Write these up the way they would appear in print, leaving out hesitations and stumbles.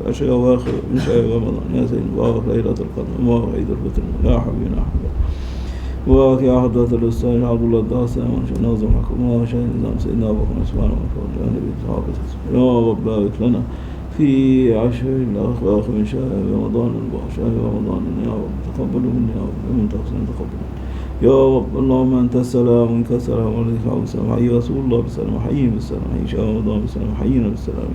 العشر الأواخر من شهر رمضان. يا سيدي مبارك ليلة القدر، مبارك عيد الفطر، يا حبيبنا أحمد، مبارك يا حضرة الأستاذ عبد الله الدهسان وناظم الحكم، مبارك شهر نظام سيدنا أبو بكر سبحانه وتعالى النبي صحابة. يا رب بارك لنا في عشر الأواخر من شهر رمضان المبارك، شهر رمضان يا رب تقبلوا مني يا رب، ومن تحسن تقبل يا رب. اللهم أنت السلام ومنك السلام وعليك السلام. حي رسول الله بالسلام، حي بالسلام، حي شهر رمضان بالسلام، حينا بالسلام.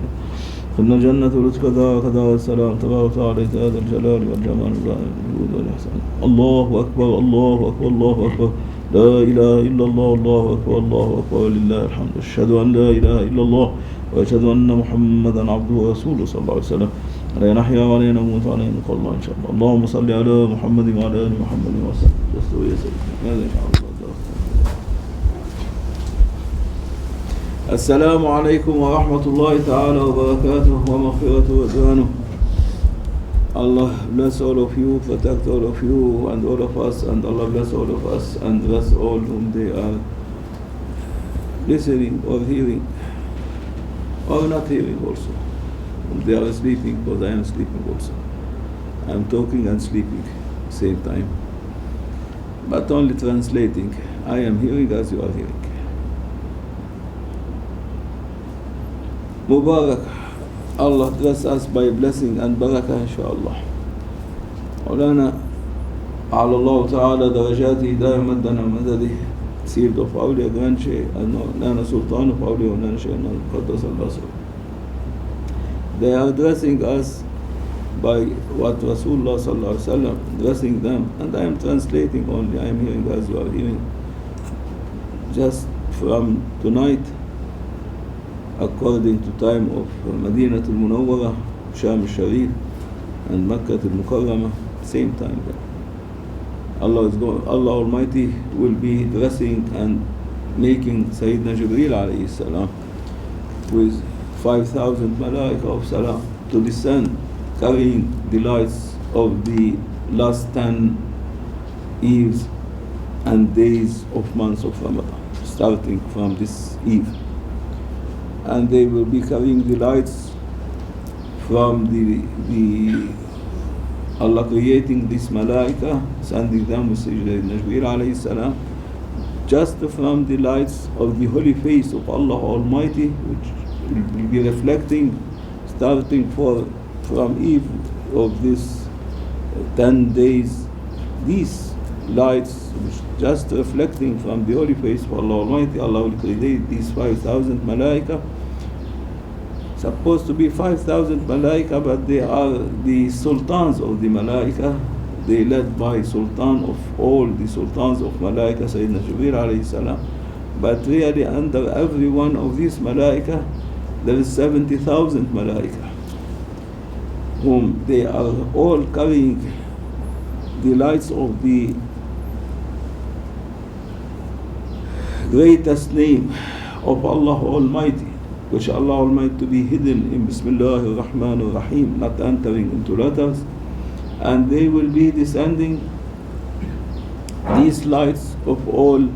خذنا الجنة ولدك كذا السلام، تبارك عليك هذا الجلال والجمال والجود والإحسان. الله أكبر الله أكبر الله أكبر، لا إله إلا الله، الله أكبر الله أكبر ولله الحمد. أشهد أن لا إله إلا الله وأشهد أن محمدا عبده ورسوله صلى الله عليه وسلم. علينا نحيا وعلينا نموت وعلينا نلقى الله إن شاء الله. اللهم صل على محمد وعلى آل محمد وسلم. استوي يا سيدي. هذا إن شاء الله. السلام عليكم ورحمة الله تعالى وبركاته ومغفرته ورضوانه. Allah bless all of you, protect all of you and all of us, and Allah bless all of us and bless all whom they are listening or hearing or not hearing also. They are sleeping, because I am sleeping also. I am talking and sleeping same time, but only translating. I am hearing as you are hearing. Mubarak, Allah bless us by blessing and barakah inshaAllah. Mawlana على الله تعالى درجاته دائما مدنا ومدده sealed of Awliya Grand Shaykh and Mawlana Sultan of Awliya Mawlana Shaykh al-Qadr al-Basr. They are addressing us by what Rasulullah sallallahu alaihi wasallam addressing them, and I am translating only. I am hearing as you are hearing. Just from tonight, according to time of Madinatul Munawwara, Sham al-Sharif, and Makkah al-Mukarramah, same time there. Allah Almighty will be dressing and making Sayyidina Jibraeel alayhi salam with 5,000 Malaikah of Salam to descend, carrying the lights of the last 10 eves and days of months of Ramadan, starting from this eve. And they will be carrying the lights from the Allah creating this Malaikah, sending them with Sayyidina Jibraeel alayhi salam, just from the lights of the holy face of Allah Almighty, which will be reflecting, starting from eve of this 10 days, these lights which just reflecting from the holy face of Allah Almighty. Allah will create these 5,000 Malaikah. Supposed to be 5,000 Malaikah, but they are the Sultans of the Malaikah. They led by Sultan of all the Sultans of Malaikah, Sayyidina Jibraeel alayhi salam. But really under every one of these Malaikah, there is 70,000 Malaikah, whom they are all carrying the lights of the greatest name of Allah Almighty, which Allah Almighty to be hidden in Bismillah ar-Rahman ar-Rahim, not entering into letters. And they will be descending these lights of all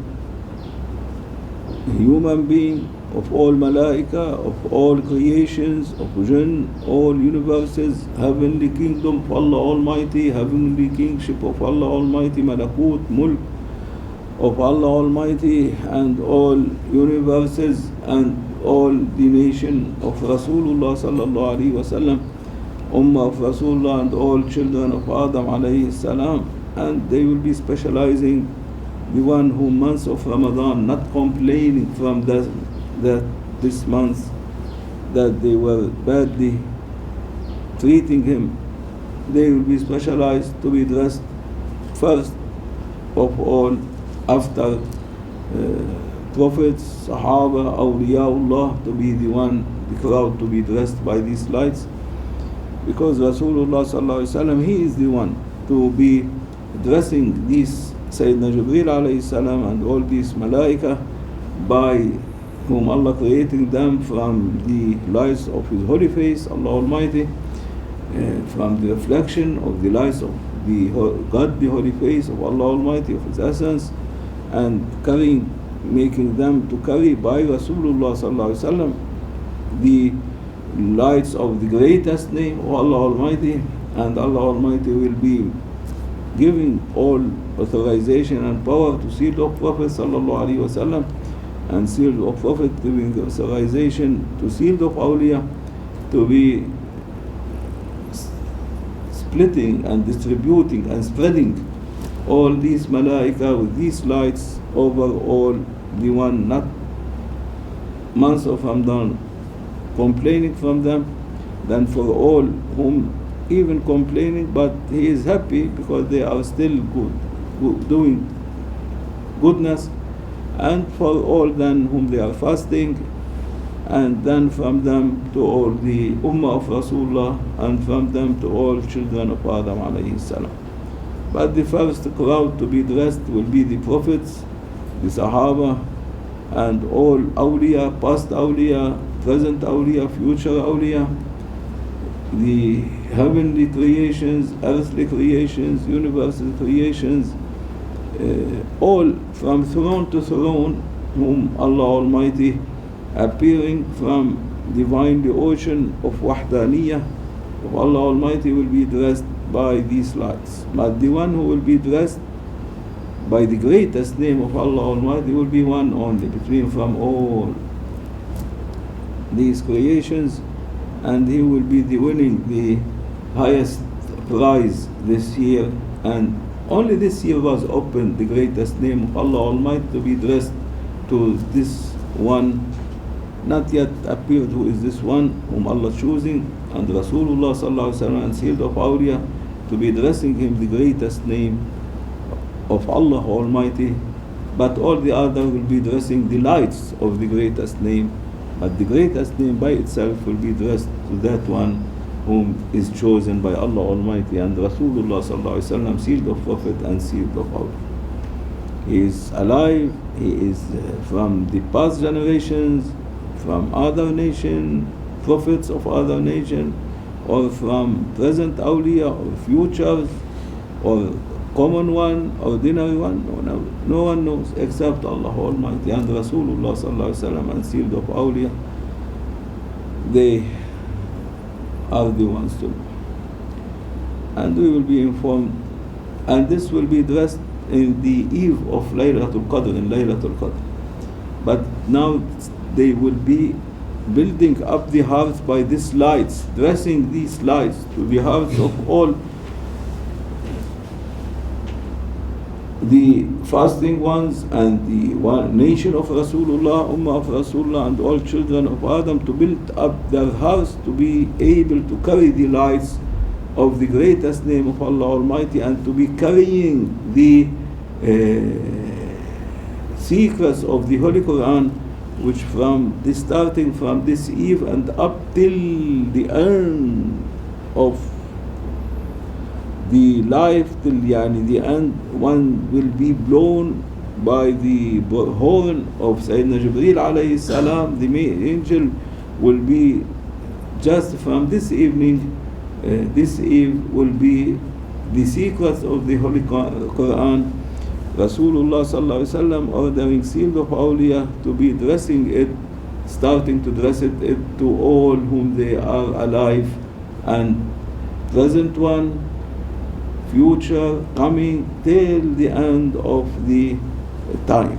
human beings, of all Malaikah, of all creations, of jinn, all universes, heavenly kingdom of Allah Almighty, heavenly kingship of Allah Almighty, Malakut, Mulk of Allah Almighty, and all universes, and all the nation of Rasulullah sallallahu alaihi wasallam, Ummah of Rasulullah, and all children of Adam alayhi salam. And they will be specializing the one who months of Ramadan, not complaining from that this month that they were badly treating him. They will be specialized to be dressed first of all after prophets, Sahaba, Awliyaullah, to be the crowd to be dressed by these lights, because Rasulullah sallallahu alaihi wasallam, he is the one to be dressing these Sayyidina Jibraeel alayhi salam and all these Malaikah, by whom Allah creating them from the lights of His holy face, Allah Almighty, from the reflection of the lights of the God, the holy face of Allah Almighty, of His essence, and making them to carry by Rasulullah sallallahu alaihi wasallam the lights of the greatest name of Allah Almighty, and Allah Almighty will be giving all authorization and power to sealed of Prophet sallallahu alaihi wasallam, and sealed of Prophet giving authorization to sealed of awliya to be splitting and distributing and spreading all these Malaikah with these lights over all the one, not months of Ramadan complaining from them, then for all whom even complaining, but he is happy because they are still good, doing goodness, and for all then whom they are fasting, and then from them to all the Ummah of Rasulullah, and from them to all children of Adam alayhi salam. But the first crowd to be dressed will be the Prophets, the Sahaba, and all awliya, past awliya, present awliya, future awliya, the heavenly creations, earthly creations, universal creations, all from throne to throne, whom Allah Almighty appearing from divinely ocean of Wahdaniyah of Allah Almighty will be dressed by these lights. But the one who will be dressed by the greatest name of Allah Almighty will be one only between from all these creations, and he will be the winning the highest prize this year. And only this year was opened the greatest name of Allah Almighty to be dressed to this one. Not yet appeared who is this one whom Allah choosing, and Rasulullah sallallahu alaihi wasallam and sealed of awliya to be dressing him the greatest name of Allah Almighty. But all the other will be dressing the lights of the greatest name, but the greatest name by itself will be dressed to that one whom is chosen by Allah Almighty, and Rasulullah sallallahu alaihi wasallam sealed of Prophet and sealed of awliya. He is alive, he is from the past generations, from other nation, prophets of other nation, or from present awliya, or futures, or common one, ordinary one. No one knows except Allah Almighty and Rasulullah sallallahu alaihi wasallam and sealed of awliya. They are the ones to know. And we will be informed, and this will be dressed in the eve of Laylatul Qadr, in Laylatul Qadr. But now they will be building up the hearts by these lights, dressing these lights to the hearts of all the fasting ones and the one nation of Rasulullah, Ummah of Rasulullah, and all children of Adam, to build up their hearts to be able to carry the lights of the greatest name of Allah Almighty, and to be carrying the secrets of the Holy Quran, which from the starting from this eve and up till the end of the life, till the end, one will be blown by the horn of Sayyidina Jibraeel alayhi salam. The angel will be just from this evening, this eve will be the secrets of the Holy Quran. Rasulullah sallallahu alaihi wasallam ordering sealed of awliya to be dressing it, starting to dress it to all whom they are alive, and present one, future, coming, till the end of the time,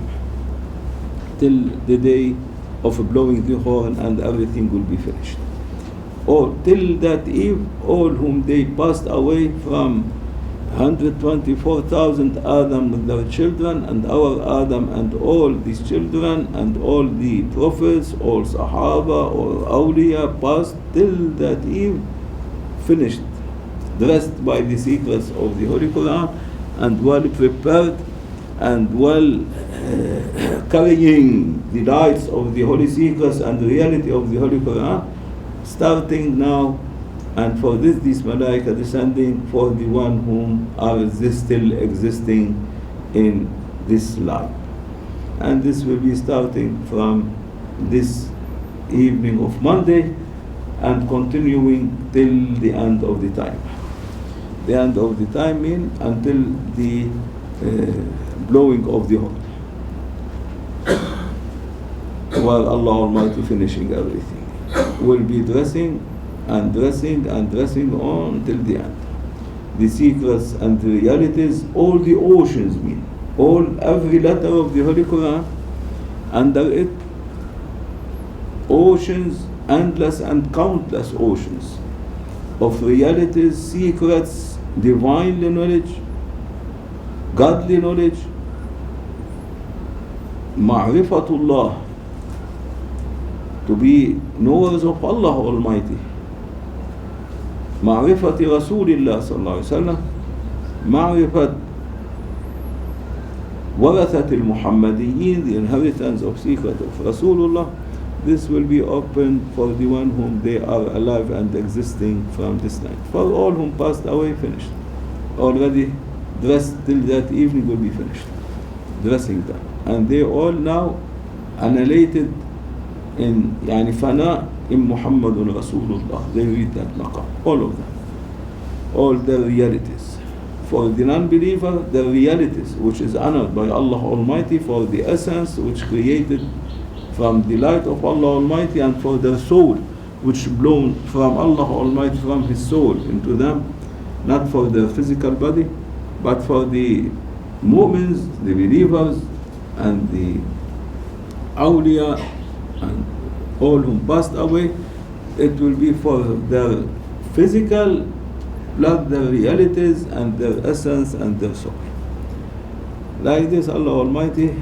till the day of blowing the horn, and everything will be finished. Or till that eve, all whom they passed away from 124,000 Adam with their children, and our Adam and all these children, and all the prophets, all Sahaba, all awliya passed till that eve, finished, dressed by the secrets of the Holy Quran, and well prepared, and well carrying the lights of the Holy Secrets and the reality of the Holy Quran, starting now. And for this, these Malaikah descending for the one whom are still existing in this life. And this will be starting from this evening of Monday and continuing till the end of the time. The end of the time means until the blowing of the horn, while Allah Almighty finishing everything. will be dressing and dressing and dressing on till the end. The secrets and the realities, all the oceans mean. Every letter of the Holy Quran, under it, oceans, endless and countless oceans of realities, secrets, divinely knowledge, godly knowledge, ma'rifatullah, to be knowers of Allah Almighty, ma'rifati Rasulillah sallallahu alaihi wasallam, ma'rifat warathat al-Muhammadiyyin, the inheritance of secret of Rasulullah. This will be open for the one whom they are alive and existing from this night. For all whom passed away, finished. Already dressed till that evening will be finished. Dressing them. And they all now annihilated in fana in Muhammadun Rasulullah. They read that maqam. All of them. All their realities. For the non-believer, the realities which is honored by Allah Almighty, for the essence which created from the light of Allah Almighty, and for their soul which blown from Allah Almighty, from His soul into them, not for their physical body, but for the mu'mins, the believers, and the awliya, and all who passed away. It will be for their physical plus their realities and their essence and their soul. Like this, Allah Almighty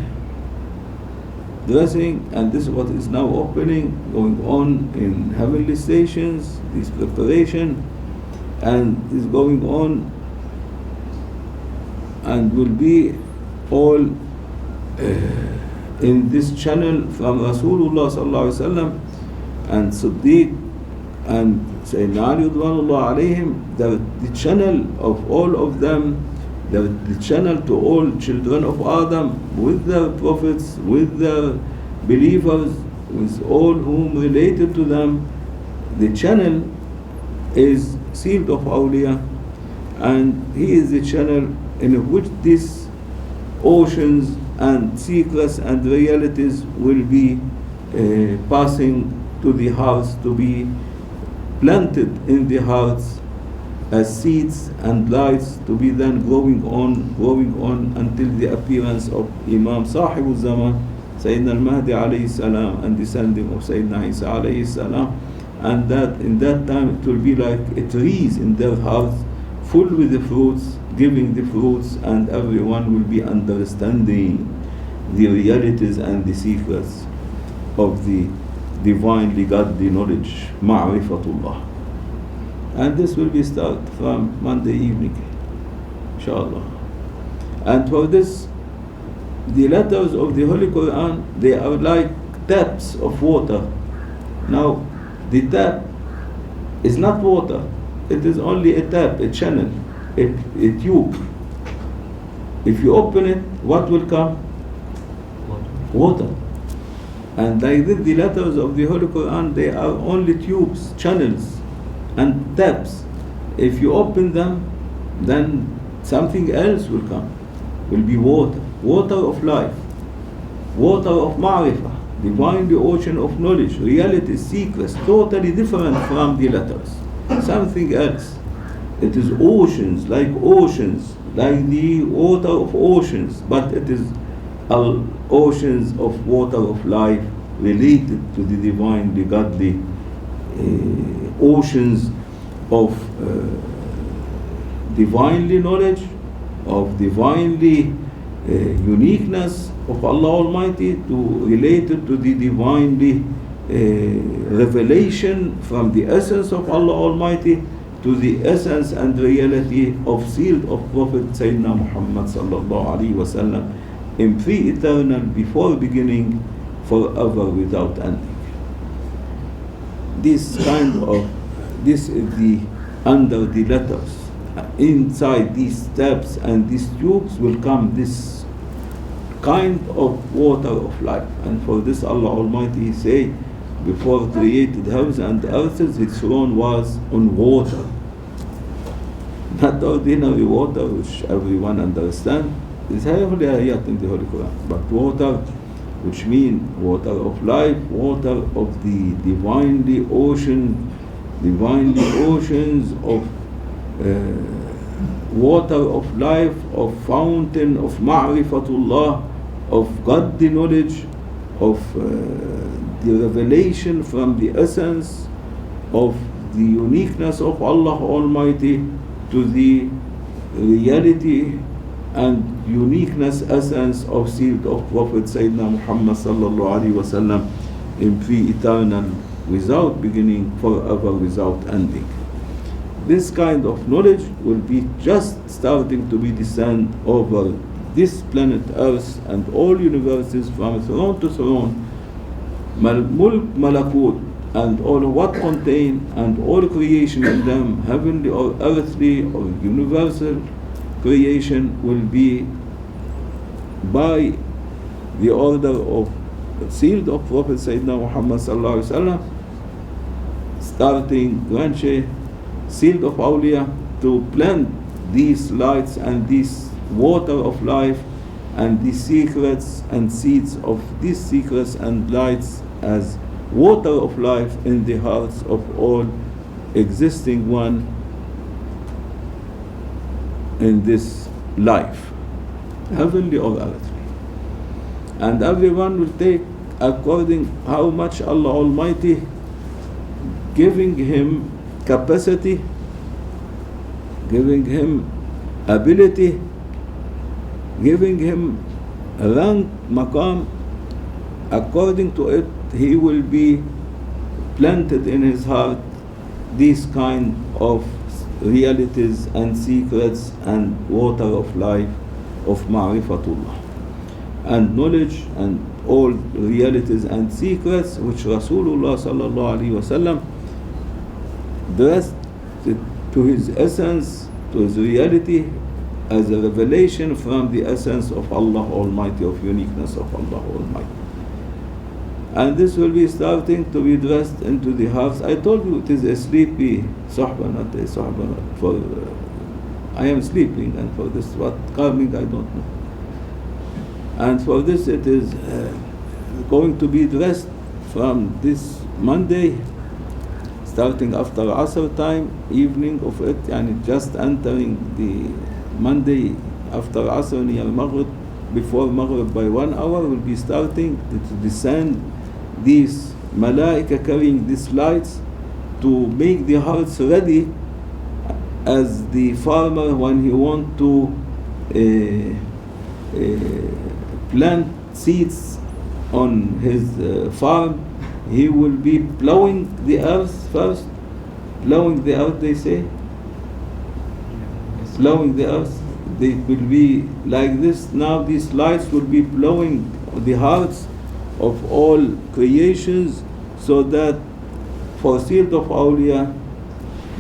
dressing, and this is what is now opening, going on in heavenly stations, this preparation, and is going on and will be all in this channel from Rasulullah sallallahu alaihi wasallam and Siddiq and Sayyidina Ali radhiyallahu alayhim, the channel of all of them, the channel to all children of Adam, with their prophets, with their believers, with all whom related to them. The channel is sealed of awliya, and he is the channel in which these oceans and secrets and realities will be passing to the hearts, to be planted in the hearts as seeds and lights, to be then growing on until the appearance of Imam Sahib al-Zaman, Sayyidina al-Mahdi alayhi salam, and descending of Sayyidina Isa alayhi salam. And that in that time it will be like a trees in their hearts, full with the fruits, giving the fruits, and everyone will be understanding the realities and the secrets of the divinely godly knowledge, ma'rifatullah. And this will be start from Monday evening, inshallah. And for this, the letters of the Holy Quran, they are like taps of water. Now, the tap is not water, it is only a tap, a channel, a tube. If you open it, what will come? Water. And like this, the letters of the Holy Quran, they are only tubes, channels, and taps. If you open them, then something else will come. Will be water, water of life, water of ma'rifah, divinely ocean of knowledge, reality, secrets, totally different from the letters. Something else. It is oceans, like the water of oceans, but it is oceans of water of life related to the divinely godly oceans of divinely knowledge, of divinely uniqueness of Allah Almighty, related to the divinely revelation from the essence of Allah Almighty to the essence and reality of sealed of Prophet Sayyidina Muhammad sallallahu alaihi wasallam, in pre-eternal, before beginning, forever without ending. This is the under the letters. Inside these taps and these tubes will come this kind of water of life. And for this Allah Almighty say, before created heavens and earth, His throne was on water. Not ordinary water which everyone understands. There's heavily ayat in the Holy Quran, but water which mean water of life, water of the divinely oceans of water of life, of fountain of ma'rifatullah, of godly knowledge, of the revelation from the essence of the uniqueness of Allah Almighty to the reality and uniqueness essence of sealed of Prophet Sayyidina Muhammad sallallahu alaihi wasallam in pre-eternal, without beginning, forever, without ending. This kind of knowledge will be just starting to be descend over this planet Earth and all universes from throne to throne, mulk, malakut, and all what contain, and all creation in them, heavenly or earthly or universal creation, will be by the order of sealed of Prophet Sayyidina Muhammad sallallahu alaihi wasallam, starting branches, sealed of awliya, to plant these lights and this water of life and the secrets and seeds of these secrets and lights as water of life in the hearts of all existing one in this life, heavenly or earthly. And everyone will take according how much Allah Almighty giving him capacity, giving him ability, giving him rank, maqam. According to it, he will be planted in his heart these kind of realities and secrets and water of life of ma'rifatullah and knowledge and all realities and secrets which Rasulullah sallallahu alaihi wasallam dressed to his essence, to his reality, as a revelation from the essence of Allah Almighty, of uniqueness of Allah Almighty. And this will be starting to be dressed into the hearts. I told you it is a sleepy sahba, not a sahba. For I am sleeping, and for this what calming I don't know. And for this it is going to be dressed from this Monday, starting after Asr time, evening of it, and just entering the Monday after Asr near Maghrib, before Maghrib by 1 hour, will be starting to descend these Malaikah carrying these lights to make the hearts ready, as the farmer when he want to plant seeds on his farm, he will be plowing the earth first. Plowing the earth, they say. Plowing the earth. They will be like this. Now these lights will be plowing the hearts of all creations, so that for sealed of awliya,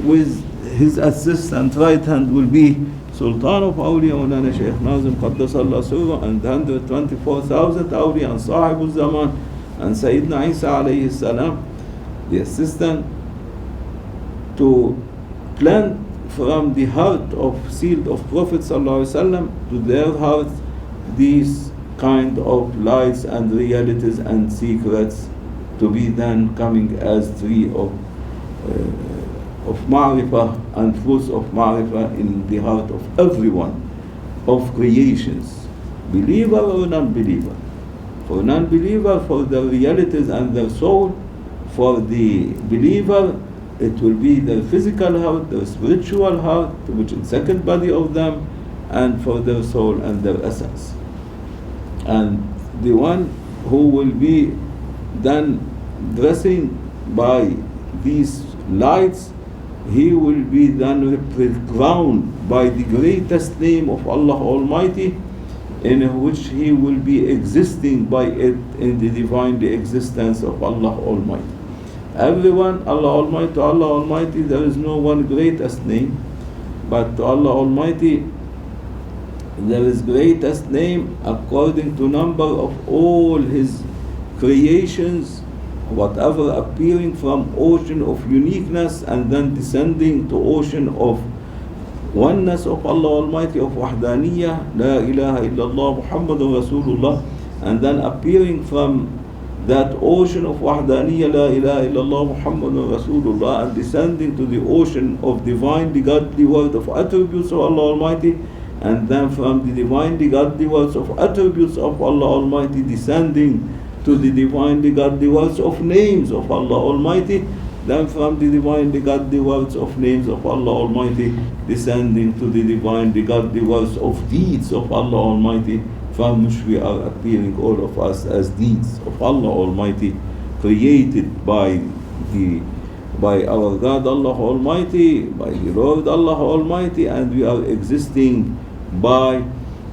with his assistant right hand will be Sultan of awliya Mawlana Shaykh Nazim Qaddasallahu Surah, and 124,000 awliya and Sahibul Zaman, and Sayyidina Isa alayhi salam, the assistant, to plant from the heart of sealed of Prophet sallallahu alaihi wasallam to their hearts these kind of lights and realities and secrets, to be then coming as tree of ma'rifah and fruits of ma'rifah in the heart of everyone of creations, believer or non-believer. For non-believer, for their realities and their soul. For the believer, it will be their physical heart, their spiritual heart, which is the second body of them, and for their soul and their essence. And the one who will be then dressing by these lights, he will be then crowned by the greatest name of Allah Almighty, in which he will be existing by it in the divine existence of Allah Almighty. Everyone, Allah Almighty, there is no one greatest name, but to Allah Almighty there is greatest name according to number of all his creations, whatever appearing from ocean of uniqueness and then descending to ocean of oneness of Allah Almighty, of Wahdaniyah, La ilaha illallah Muhammadun Rasulullah, and then appearing from that ocean of Wahdaniyya, La ilaha illallah Muhammadun Rasulullah, and descending to the ocean of divinely godly word of attributes of Allah Almighty, and then from the divinely godly words of attributes of Allah Almighty descending to the divinely godly words of names of Allah Almighty, then from the divinely godly words of names of Allah Almighty descending to the divinely godly words of deeds of Allah Almighty, from which we are appearing all of us as deeds of Allah Almighty, created by our God Allah Almighty, by the Lord Allah Almighty, and we are existing by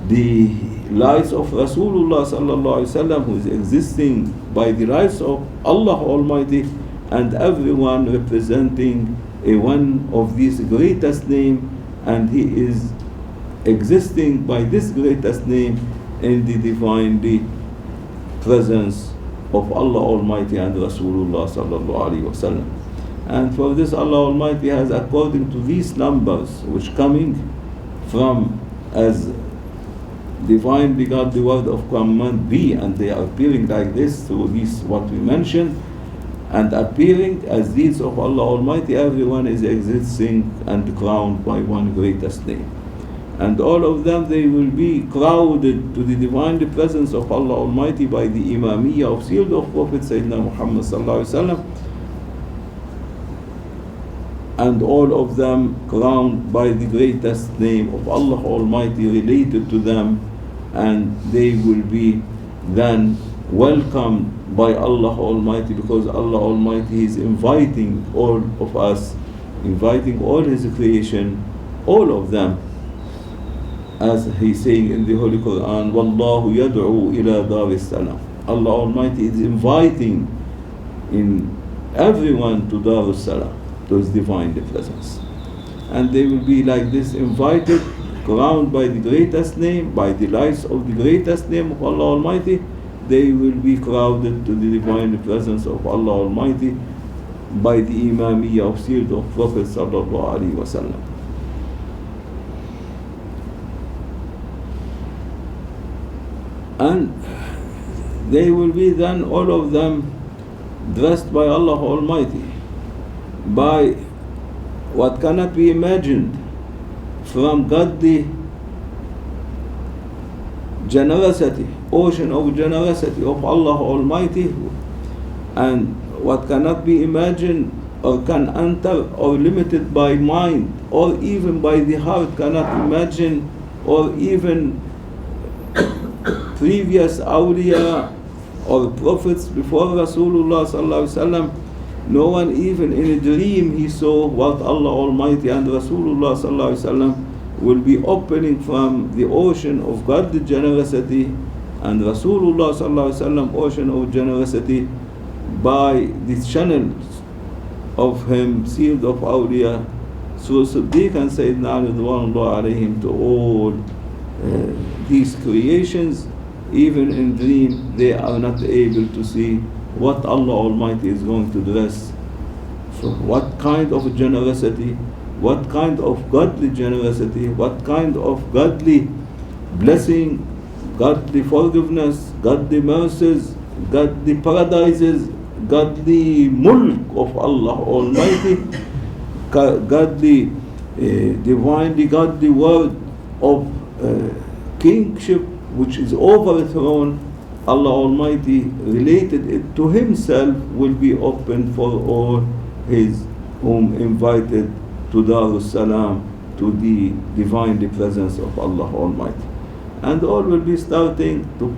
the lights of Rasulullah sallallahu alaihi wasallam, who is existing by the lights of Allah Almighty, and everyone representing one of these greatest name, and he is existing by this greatest name in the divinely presence of Allah Almighty and Rasulullah sallallahu alaihi wasallam. And for this Allah Almighty has, according to these numbers which coming from as divinely God the word of command be, and they are appearing like this through this what we mentioned, and appearing as deeds of Allah Almighty, everyone is existing and crowned by one greatest name. And all of them, they will be crowded to the divine presence of Allah Almighty by the Imamiyah of sealed of Prophet Sayyidina Muhammad sallallahu alaihi wasallam, and all of them crowned by the greatest name of Allah Almighty related to them, and they will be then welcomed by Allah Almighty, because Allah Almighty is inviting all of us, inviting all His creation, all of them, as He's saying in the Holy Quran, Wallahu yad'u ila daris salam. Allah Almighty is inviting in everyone to Darus Salam, to His divine presence. And they will be like this, invited, crowned by the greatest name, by the lights of the greatest name of Allah Almighty. They will be crowded to the divine presence of Allah Almighty by the Imamiyah of sealed of Prophet sallallahu alaihi wasallam. And they will be then all of them dressed by Allah Almighty by what cannot be imagined from godly generosity, ocean of generosity of Allah Almighty, and what cannot be imagined or can enter or limited by mind or even by the heart cannot imagine, or even previous awliya or prophets before Rasulullah sallallahu alaihi wasallam. No one even in a dream he saw what Allah Almighty and Rasulullah sallallahu alaihi wasallam will be opening from the ocean of godly generosity, and Rasulullah sallallahu alaihi wasallam ocean of generosity by the channels of him sealed of awliya through Siddiq and Sayyidina Ridwanullah alayhim to all these creations. Even in dream they are not able to see what Allah Almighty is going to dress. So what kind of generosity, what kind of godly generosity, what kind of godly blessing, godly forgiveness, godly mercies, godly paradises, godly mulk of Allah Almighty, godly, divinely godly word of kingship which is overthrown. Allah Almighty related it to Himself will be open for all His whom invited to Darus Salam, to the divinely presence of Allah Almighty. And all will be starting to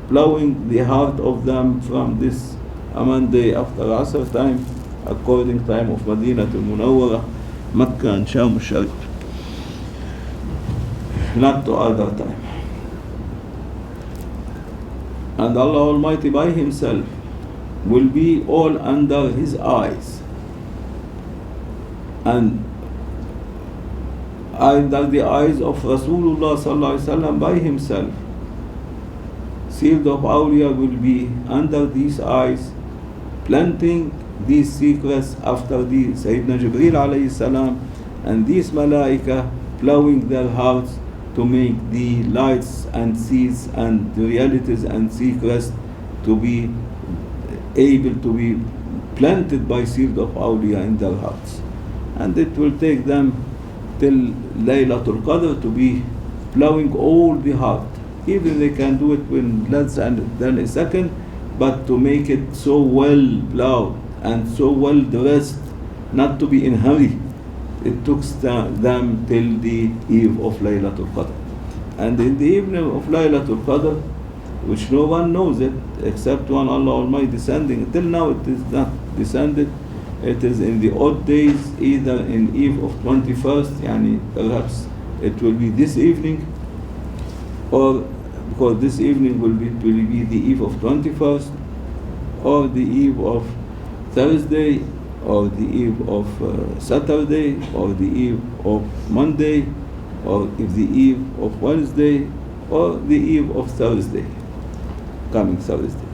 plowing the heart of them from this Aman day after Asr time, according time of Madinatul Munawwarah, Makkah and Sham al-Sharif, not to other time. And Allah Almighty by Himself will be all under His eyes, and under the eyes of Rasulullah sallallahu alaihi wasallam by Himself. Sealed of awliya will be under these eyes, planting these secrets after the Sayyidina Jibraeel alayhi salam, and these Malaikah plowing their hearts to make the lights and seeds and the realities and secrets to be able to be planted by seed of awliya in their hearts. And it will take them till Laylatul Qadr to be plowing all the heart. Even they can do it in less than a second, but to make it so well plowed and so well dressed, not to be in hurry, it took them till the eve of Laylatul Qadr. And in the evening of Laylatul Qadr, which no one knows it except one Allah Almighty descending. Till now it is not descended. It is in the odd days, either in eve of 21st, yani perhaps it will be this evening, or because this evening will be the eve of 21st, or the eve of Thursday, or the eve of Saturday, or the eve of Monday, or if the eve of Wednesday, or the eve of Thursday, coming Thursday.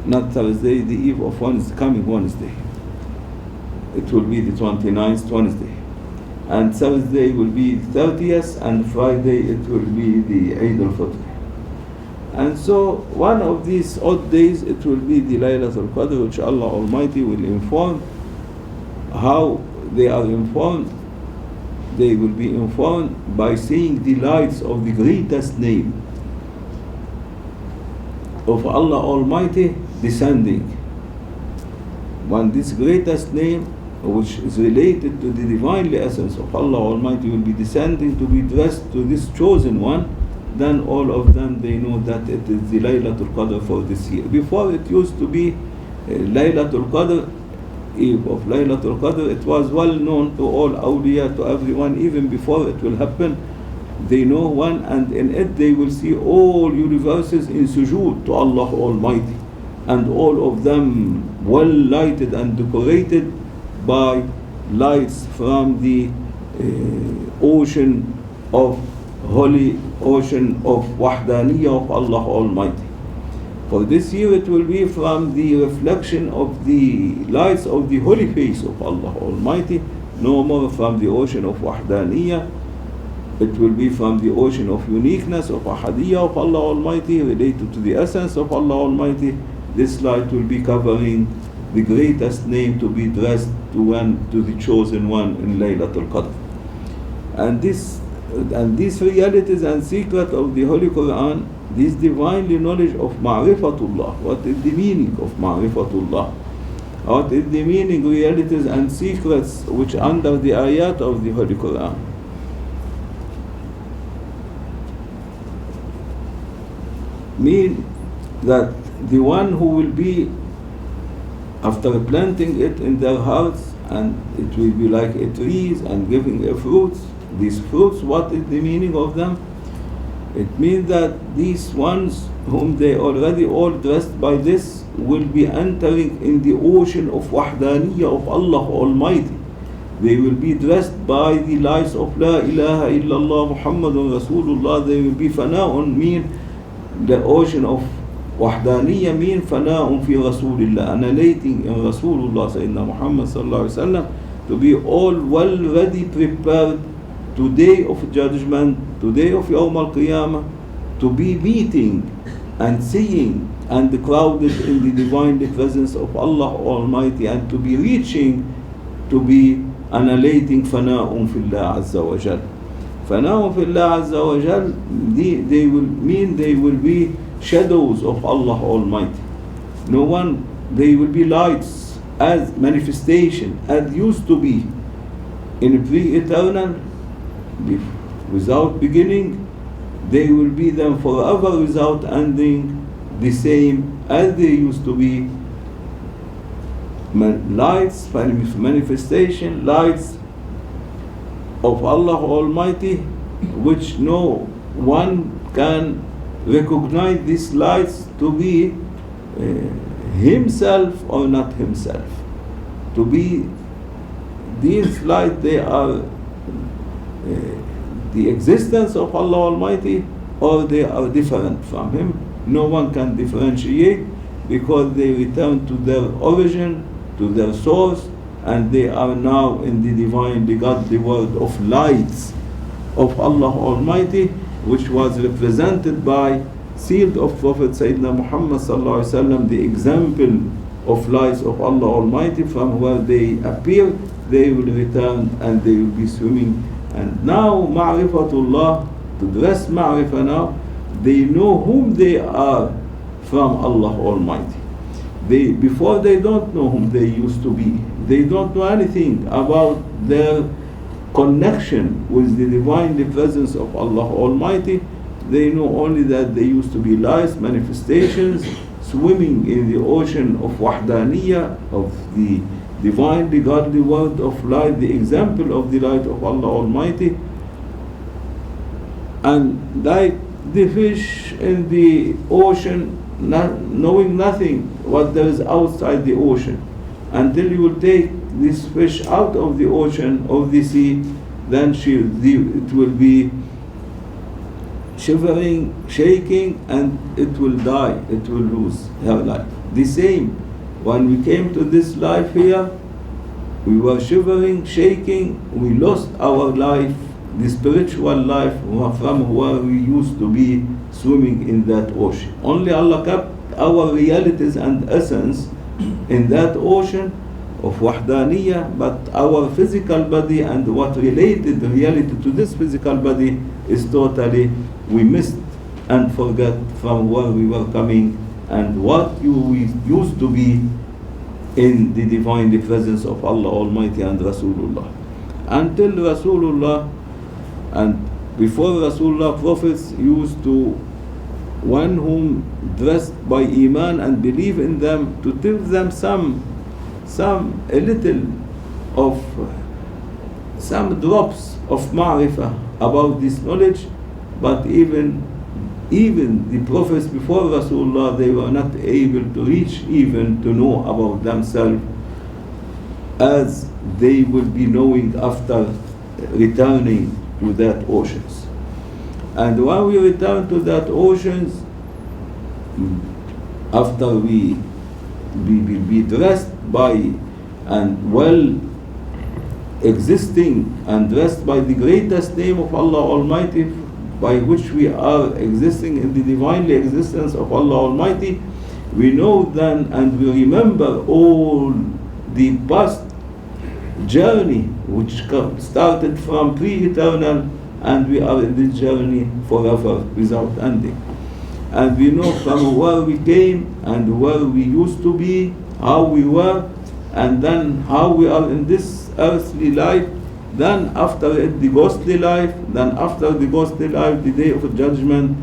Not Thursday, the eve of Wednesday, coming Wednesday. It will be the 29th Wednesday. And Thursday will be 30th, and Friday it will be the Eid al-Fitr. And so one of these odd days it will be the Laylatul Qadr, which Allah Almighty will inform. How they are informed? They will be informed by seeing the lights of the greatest name of Allah Almighty descending. When this greatest name, which is related to the divinely essence of Allah Almighty, will be descending to be dressed to this chosen one, then all of them, they know that it is the Laylatul Qadr for this year. Before it used to be Laylatul Qadr, eve of Laylatul Qadr. It was well known to all awliya, to everyone, even before it will happen. They know one, and in it they will see all universes in sujood to Allah Almighty, and all of them well lighted and decorated by lights from the ocean of holy ocean of Wahdaniyah of Allah Almighty. For this year it will be from the reflection of the lights of the holy face of Allah Almighty, no more from the ocean of Wahdaniyah. It will be from the ocean of uniqueness of Ahadiyah of Allah Almighty, related to the essence of Allah Almighty. This light will be covering the greatest name to be dressed to the chosen one in Laylatul Qadr. And these realities and secret of the Holy Quran, this divinely knowledge of Ma'rifatullah. What is the meaning of Ma'rifatullah? What is the meaning, realities and secrets which under the ayat of the Holy Quran? Mean that the one who will be, after planting it in their hearts, and it will be like a trees and giving a fruits. These fruits, what is the meaning of them? It means that these ones whom they already all dressed by this will be entering in the ocean of Wahdaniyah of Allah Almighty. They will be dressed by the lights of La ilaha illallah Muhammadun Rasulullah. They will be fana'un, mean the ocean of Wahdaniyah, mean fana'un fi Rasulillah, annihilating in Rasulullah Sayyidina Muhammad sallallahu alaihi wasallam, to be all well ready, prepared to day of judgment, to day of Yawm al-Qiyamah, to be meeting and seeing and crowded in the divine presence of Allah Almighty, and to be reaching to be annihilating fana'un fillah azza wa jal. Fana'un fillah azza wa jal, they will mean they will be shadows of Allah Almighty. No one, they will be lights as manifestation, as used to be in pre-eternal, without beginning. They will be them forever without ending, the same as they used to be. Lights, manifestation, lights of Allah Almighty, which no one can recognize these lights to be himself or not himself. To be these lights, they are the existence of Allah Almighty, or they are different from Him. No one can differentiate, because they return to their origin, to their source, and they are now in the divine, the godly world of lights. of Allah Almighty, which was represented by sealed of Prophet Sayyidina Muhammad sallallahu alaihi wasallam, the example of lights of Allah Almighty. From where they appear, they will return and they will be swimming. And now Ma'rifatullah, to dress Ma'rifah now, they know whom they are from Allah Almighty. Before they don't know whom they used to be. They don't know anything about their connection with the divinely presence of Allah Almighty. They know only that they used to be lights, manifestations, swimming in the ocean of Wahdaniyah, of the divinely godly word of light, the example of the light of Allah Almighty. And like the fish in the ocean, not knowing nothing what there is outside the ocean, until you will take this fish out of the ocean, of the sea, then it will be shivering, shaking, and it will die, it will lose her life. The same, when we came to this life here, we were shivering, shaking, we lost our life, the spiritual life from where we used to be swimming in that ocean. Only Allah kept our realities and essence in that ocean of Wahdaniyah, but our physical body and what related reality to this physical body is totally, we missed and forgot from where we were coming and what we used to be in the divine presence of Allah Almighty and Rasulullah. Until Rasulullah, and before Rasulullah, prophets used to, one whom dressed by Iman and believe in them, to tell them a little of some drops of Ma'rifah about this knowledge. But even the prophets before Rasulullah, they were not able to reach even to know about themselves as they will be knowing after returning to that oceans. And when we return to that oceans, after we be dressed by and well existing and dressed by the greatest name of Allah Almighty, by which we are existing in the divinely existence of Allah Almighty, we know then and we remember all the past journey which started from pre-eternal, and we are in this journey forever without ending. And we know from where we came and where we used to be, how we were, and then how we are in this earthly life, then after it the ghostly life, then after the ghostly life the day of judgment,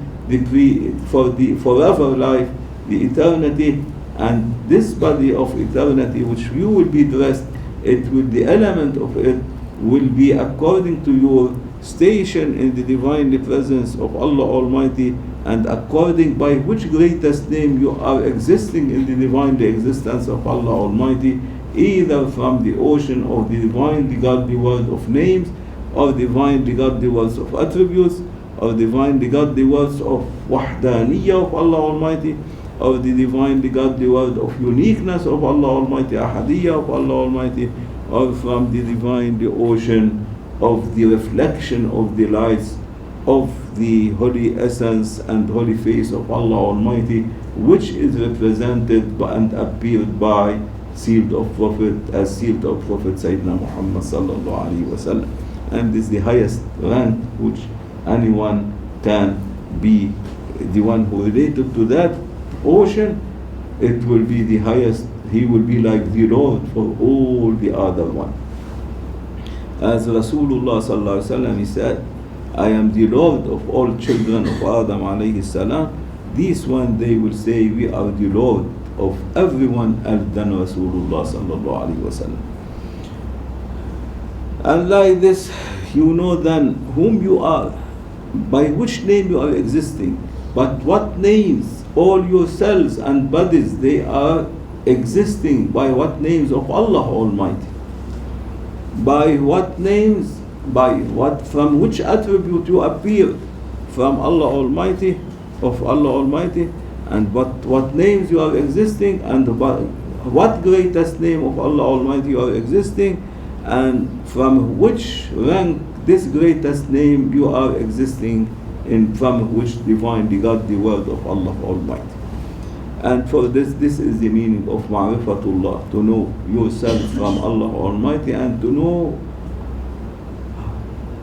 for the forever life, the eternity. And this body of eternity which you will be dressed, the element of it will be according to your station in the divinely presence of Allah Almighty, and according by which greatest name you are existing in the divinely existence of Allah Almighty, either from the ocean of the divinely godly word of names, or divinely godly words of attributes, or divinely godly words of Wahdaniyah of Allah Almighty, or the divinely godly word of uniqueness of Allah Almighty, Ahadiyah of Allah Almighty, or from the divinely ocean of the reflection of the lights of the holy essence and holy face of Allah Almighty, which is represented by and appeared by sealed of Prophet, as sealed of Prophet Sayyidina Muhammad sallallahu alaihi wasallam. And this is the highest rank which anyone can be, the one who related to that ocean, it will be the highest. He will be like the Lord for all the other one. As Rasulullah sallallahu alaihi wasallam, he said, I am the Lord of all children of Adam alayhi salam. This one they will say, we are the Lord of everyone else than Rasulullah sallallahu alaihi wasallam. And like this, you know then whom you are, by which name you are existing, but what names all your cells and bodies they are existing, by what names of Allah Almighty, by what names, by what, from which attribute you appear from Allah Almighty, of Allah Almighty, and what names you are existing, and what greatest name of Allah Almighty you are existing, and from which rank this greatest name you are existing in, from which divine the God, the word of Allah Almighty. And for this is the meaning of ma'rifatullah, to know yourself from Allah Almighty, and to know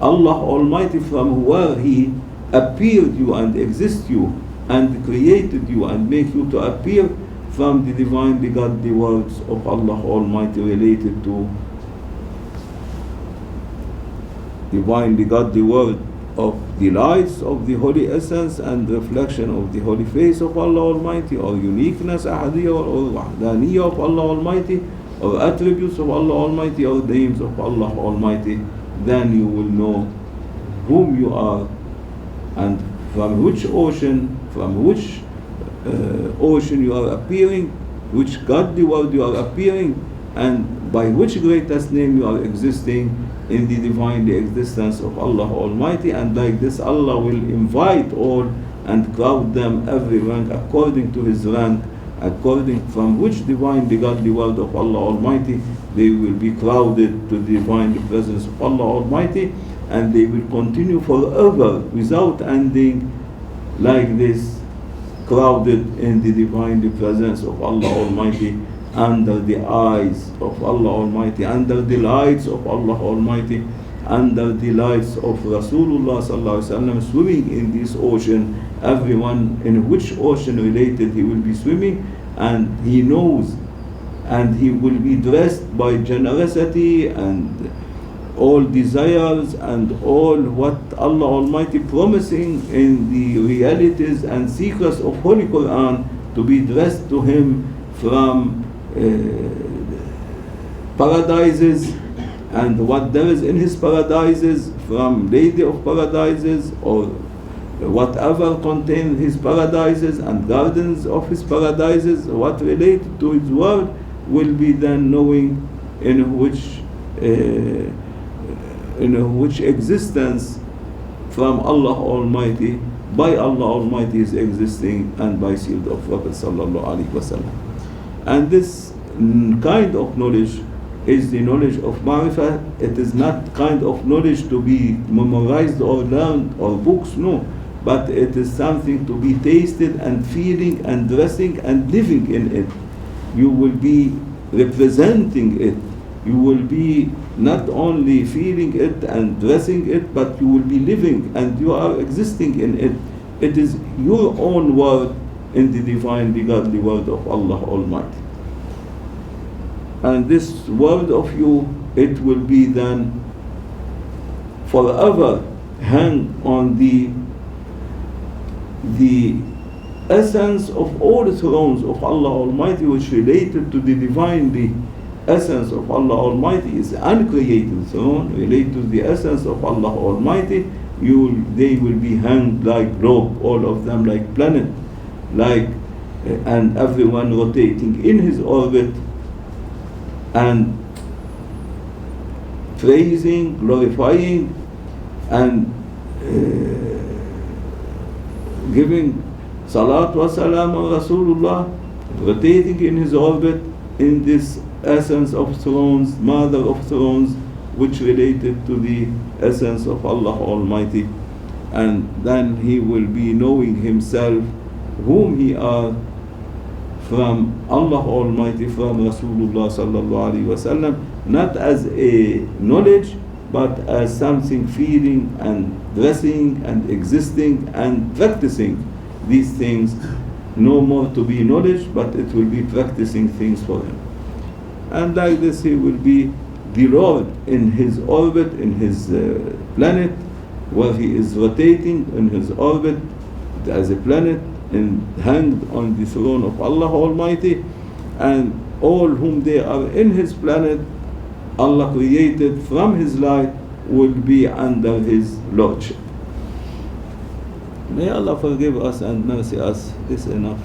Allah Almighty from where He appeared you and exist you and created you and make you to appear, from the divine, the God, the words of Allah Almighty related to divine, the God, the word of the lights of the holy essence and reflection of the holy face of Allah Almighty, or uniqueness, ahadiyya or wahdaniyya of Allah Almighty, or attributes of Allah Almighty, or names of Allah Almighty, then you will know whom you are and from which ocean, ocean you are appearing, which God the word you are appearing, and by which greatest name you are existing in the divine, the existence of Allah Almighty. And like this, Allah will invite all and crowd them every rank according to his rank, according from which divine, the godly word of Allah Almighty, they will be crowded to the divine, the presence of Allah Almighty, and they will continue forever without ending, like this, crowded in the divine, the presence of Allah Almighty, under the eyes of Allah Almighty, under the lights of Allah Almighty, under the lights of Rasulullah Sallallahu Alaihi Wasallam, swimming in this ocean. Everyone in which ocean related he will be swimming, and he knows, and he will be dressed by generosity and all desires and all what Allah Almighty promising in the realities and secrets of Holy Quran, to be dressed to him from paradises, and what there is in his paradises, from Lady of Paradises, or whatever contain his paradises and gardens of his paradises, what related to his word, will be then knowing in which existence from Allah Almighty, by Allah Almighty is existing, and by seal of Prophet Sallallahu Alaihi Wasallam. And this kind of knowledge is the knowledge of Ma'rifah. It is not kind of knowledge to be memorized or learned or books, no, but it is something to be tasted and feeling and dressing and living in it. You will be representing it. You will be not only feeling it and dressing it, but you will be living and you are existing in it. It is your own word in the divine, the godly word of Allah Almighty. And this word of you, it will be then forever hang on the essence of all the thrones of Allah Almighty, which related to the divine, the essence of Allah Almighty is uncreated throne, related to the essence of Allah Almighty. They will be hanged like globe, all of them like planet, like and everyone rotating in his orbit and praising, glorifying, and giving salat wa salam on Rasulullah, rotating in his orbit in this essence of thrones, mother of thrones, which related to the essence of Allah Almighty. And then he will be knowing himself whom he are from Allah Almighty, from Rasulullah Sallallahu Alaihi Wasallam, not as a knowledge, but as something feeling and dressing and existing and practicing these things. No more to be knowledge, but it will be practicing things for him. And like this he will be the Lord in his orbit, in his planet, where he is rotating in his orbit as a planet, and hanged on the throne of Allah Almighty, and all whom they are in his planet, Allah created from his light, will be under his lordship. May Allah forgive us and mercy us. This is enough.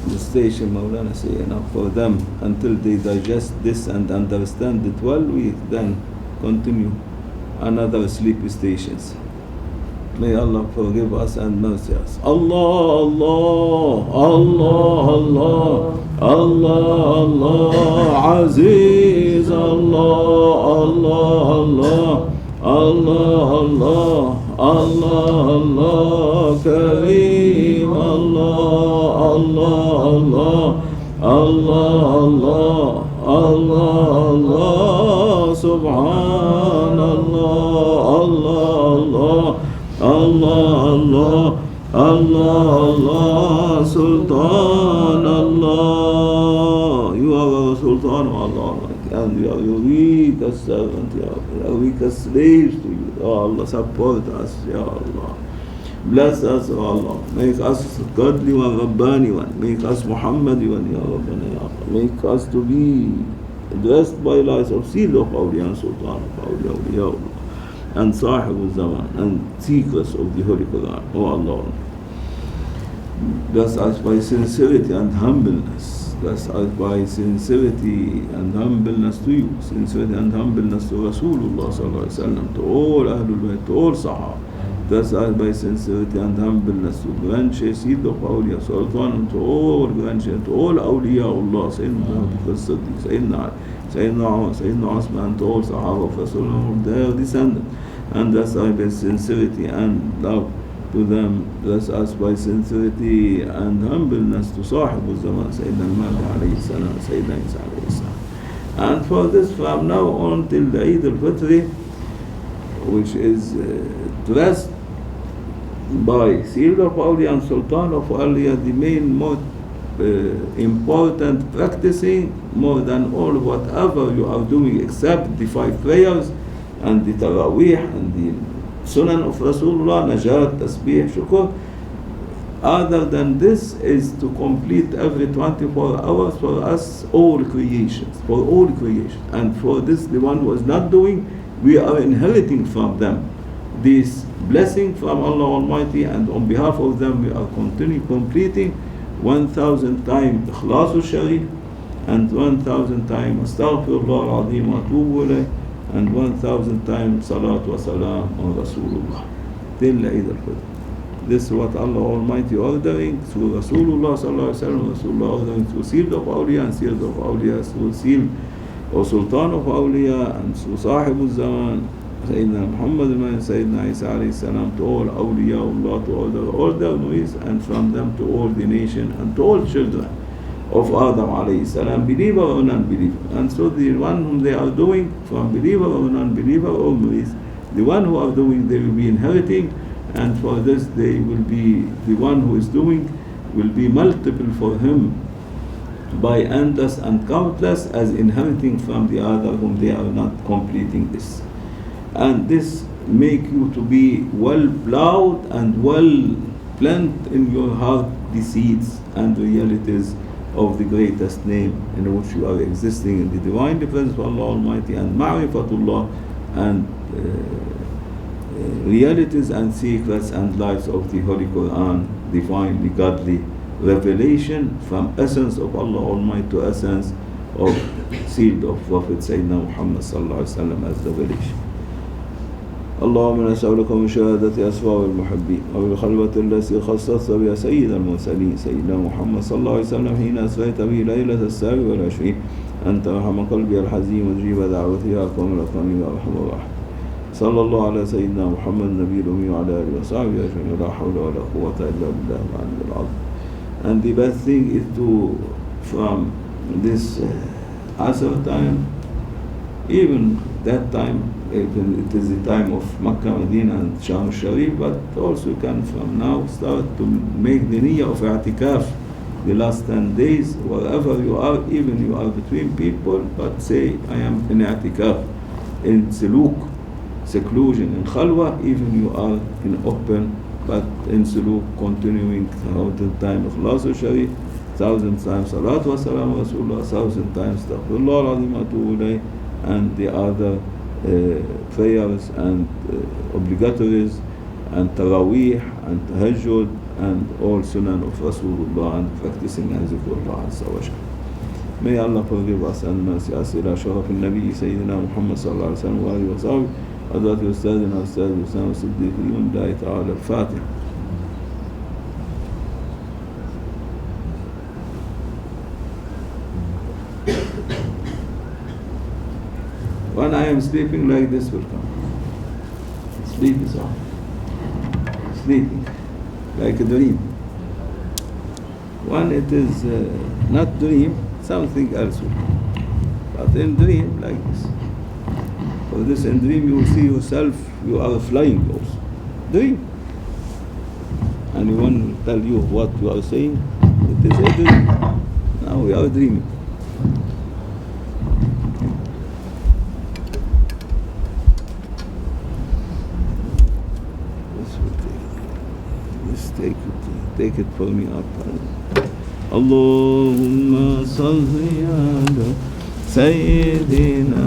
The station, Mawlana say enough for them until they digest this and understand it well. We then continue another sleepy stations. May Allah forgive us and mercy us. Allah, Allah, Allah, Allah, Allah, Allah, Aziz, Allah, Allah, Allah, Allah, Allah, Allah, Kareem, Allah, Allah, Allah, Allah, Allah, Subhanallah, Allah, Allah, Allah, Sultan, Allah. You are our Sultan, Allah, and we are your weakest servant, Ya Allah, our weakest slaves to you. Ya Allah, support us, Ya Allah. Bless us, O Allah. Make us godly one, Rabbani one. Make us Muhammadi one, Ya Rabbana, Ya Allah. Make us to be dressed by lights of seal of Awliya and Sultan of Awliya, Ya Allah. And Sahib al-Zaman, and secrets of the Holy Quran, O Allah. Bless us by sincerity and humbleness. Bless us by sincerity and humbleness to you, sincerity and humbleness to Rasulullah sallallahu alaihi wasallam, to all Ahlul Bayt, to all Sahaba. Bless us by sincerity and humbleness to Grand Shaykh Seed of Awliya, Sultan, to all Grand Shaykh, to all Awliya Allah, Sayyidina Jibraeel, Sayyidina Umar, Sayyidina Osman, to all Sahaba of Rasulullah, their descendants. And bless us by sincerity and love to them. Bless us by sincerity and humbleness to Sahib al-Zaman, Sayyidina Mahdi alayhi salam, Sayyidina Isa alayhi salam. And for this, from now on till the Eid al-Fitr, which is dressed by Seed of Awliya and Sultan of Awliya, the main most important practicing more than all whatever you are doing except the 5 prayers and the Taraweeh and the Sunan of Rasulullah, Najat, Tasbih, Shukr. Other than this is to complete every 24 hours for us all creations, for all creation. And for this, the one who is not doing, we are inheriting from them this blessing from Allah Almighty, and on behalf of them we are continuing completing 1,000 times Ikhlasul Sharif, and 1,000 times Astaghfirullah al-Azim wa Atubu Ilayh, and 1,000 times Salat wa Salam on Rasulullah till Eid al-Fitr. This is what Allah Almighty ordering through Rasulullah sallallahu alaihi wasallam, Rasulullah ordering through Seed of Awliya and Seed of Awliya, through Seed or Sultan of Awliya and through Sahib al-Zaman, Sayyidina Muhammad and Sayyidina Isa alayhi salam, to all Awliya Allah, to all their noise, and from them to all the nation and to all children of Adam alayhi salam, believer or non-believer. And so the one whom they are doing, from believer or non-believer always, the one who are doing, they will be inheriting, and for this they will be, the one who is doing will be multiple for him by endless and countless as inheriting from the other whom they are not completing this. And this make you to be well plowed and well plant in your heart the seeds and realities of the greatest name in which you are existing in the divine defense of Allah Almighty, and ma'rifatullah, and realities and secrets and lights of the Holy Quran, divinely godly revelation from essence of Allah Almighty to essence of seed of Prophet Sayyidina Muhammad sallallahu alaihi wasallam as revelation. اللهم نسألك من شهادة أسرار المحبين وبالخلوة التي خصصت بها سيد المرسلين سيدنا محمد صلى الله عليه وسلم حين أسريت به ليلة 27 أن ترحم قلبي الحزين وتجيب دعوتي يا أكرم الأكرمين وأرحم الراحمين. صلى الله على سيدنا محمد النبي الأمي وعلى آله وصحبه أجمعين لا حول ولا قوة إلا بالله العلي العظيم. And the best thing is to, from this Asr time, even that time, it is the time of Makkah, Medina and Sham Sharif, but also you can from now start to make the niyyah of i'tikaf the last 10 days, wherever you are, even you are between people, but say, I am in i'tikaf, in suluk, seclusion, in khalwa, even you are in open, but in suluk, continuing throughout the time of Ikhlasul Sharif, 1,000 times Salat wa Salam wa Rasulullah, 1,000 times Astaghfirullah al-Azim wa Atubu Ilayh, and the other prayers and obligatories and Taraweeh and Tahajjud and all Sunan of Rasulullah and practicing and Zikrullah Azza wa Jalla. May Allah forgive us and mercy us ila sharaf al-Nabi Sayyidina Muhammad sallallahu alaihi wa sallam wa alihi wa sahbihi حضرة أستاذنا أستاذ أسامة الصديق اليوم الله تعالى الفاتح. When I am sleeping, like this will come. Sleep is on. Sleeping, like a dream. When it is not dream, something else will come. But in dream, like this. For this in dream, you will see yourself, you are flying also. Dream. Anyone will tell you what you are saying, it is a dream. Now we are dreaming. Take it for me up. Allahumma salli ala Sayyidina